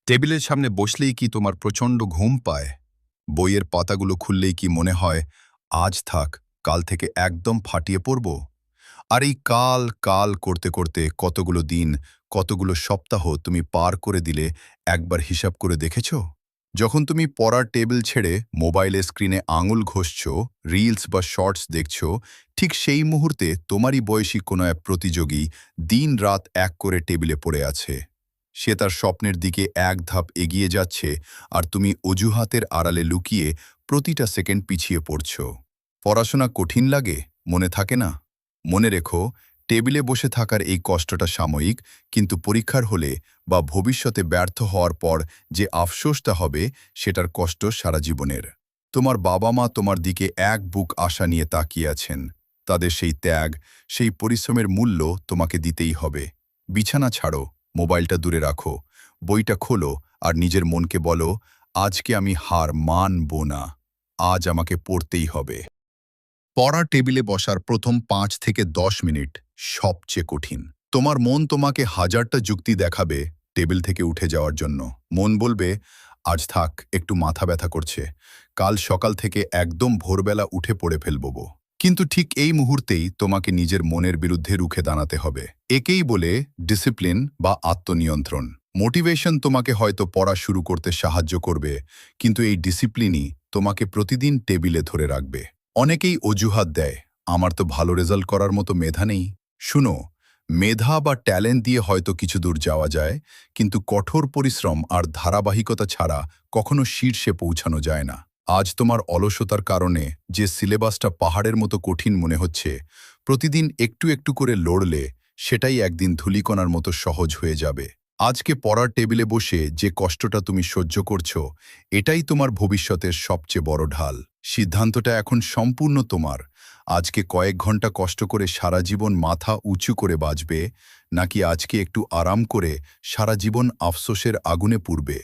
টেবিলের সামনে বসলেই কি তোমার প্রচণ্ড ঘুম পায়? বইয়ের পাতাগুলো খুললেই কি মনে হয়, আজ থাক, কাল থেকে একদম ফাটিয়ে পড়ব? আর এই কাল কাল করতে করতে কতগুলো দিন, কতগুলো সপ্তাহ তুমি পার করে দিলে, একবার হিসাব করে দেখেছ? যখন তুমি পড়ার টেবিল ছেড়ে মোবাইলের স্ক্রিনে আঙুল ঘষছ, রিলস বা শর্টস দেখছ, ঠিক সেই মুহূর্তে তোমারই বয়সী কোনো এক প্রতিযোগী দিন রাত এক করে টেবিলে পড়ে আছে। সে তার স্বপ্নের দিকে এক ধাপ এগিয়ে যাচ্ছে, আর তুমি অজুহাতের আড়ালে লুকিয়ে প্রতিটা সেকেন্ড পিছিয়ে পড়ছ। পড়াশোনা কঠিন লাগে, মনে থাকে না? মনে রেখো, টেবিলে বসে থাকার এই কষ্টটা সাময়িক, কিন্তু পরীক্ষার হলে বা ভবিষ্যতে ব্যর্থ হওয়ার পর যে আফসোসটা হবে, সেটার কষ্ট সারা জীবনের। তোমার বাবা মা তোমার দিকে এক বুক আশা নিয়ে তাকিয়ে আছেন। তাদের সেই ত্যাগ, সেই পরিশ্রমের মূল্য তোমাকে দিতেই হবে। বিছানা ছাড়ো, মোবাইলটা দূরে রাখো, বইটা খোলো, আর নিজের মনকে বলো, আজকে আমি হার মানব না, আজ আমাকে পড়তেই হবে। পড়ার টেবিলে বসার প্রথম ৫ থেকে ১০ মিনিট সবচেয়ে কঠিন। তোমার মন তোমাকে হাজারটা যুক্তি দেখাবে টেবিল থেকে উঠে যাওয়ার জন্য। মন বলবে, আজ থাক, একটু মাথা ব্যথা করছে, কাল সকাল থেকে একদম ভোরবেলা উঠে পড়ে ফেলব। কিন্তু ঠিক এই মুহূর্তেই তোমাকে নিজের মনের বিরুদ্ধে রুখে দাঁড়াতে হবে। একেই বলে ডিসিপ্লিন বা আত্মনিয়ন্ত্রণ। মোটিভেশন তোমাকে হয়তো পড়া শুরু করতে সাহায্য করবে, কিন্তু এই ডিসিপ্লিনই তোমাকে প্রতিদিন টেবিলে ধরে রাখবে। অনেকেই অজুহাত দেয়, আমার তো ভালো রেজাল্ট করার মতো মেধা নেই। শুনো, মেধা বা ট্যালেন্ট দিয়ে হয়তো কিছু দূর যাওয়া যায়, কিন্তু কঠোর পরিশ্রম আর ধারাবাহিকতা ছাড়া কখনো শীর্ষে পৌঁছানো যায় না। আজ তোমার অলসতার কারণে যে সিলেবাসটা পাহাড়ের মতো কঠিন মনে হচ্ছে, প্রতিদিন একটু একটু করে লড়লে সেটাই একদিন ধূলিকণার মতো সহজ হয়ে যাবে। আজকে পড়ার টেবিলে বসে যে কষ্টটা তুমি সহ্য করছো, এটাই তোমার ভবিষ্যতের সবচেয়ে বড় ঢাল। সিদ্ধান্তটা এখন সম্পূর্ণ তোমার। আজকে কয়েক ঘন্টা কষ্ট করে সারা জীবন মাথা উঁচু করে বাঁচবে, নাকি আজকে একটু আরাম করে সারা জীবন আফসোসের আগুনে পুড়বে।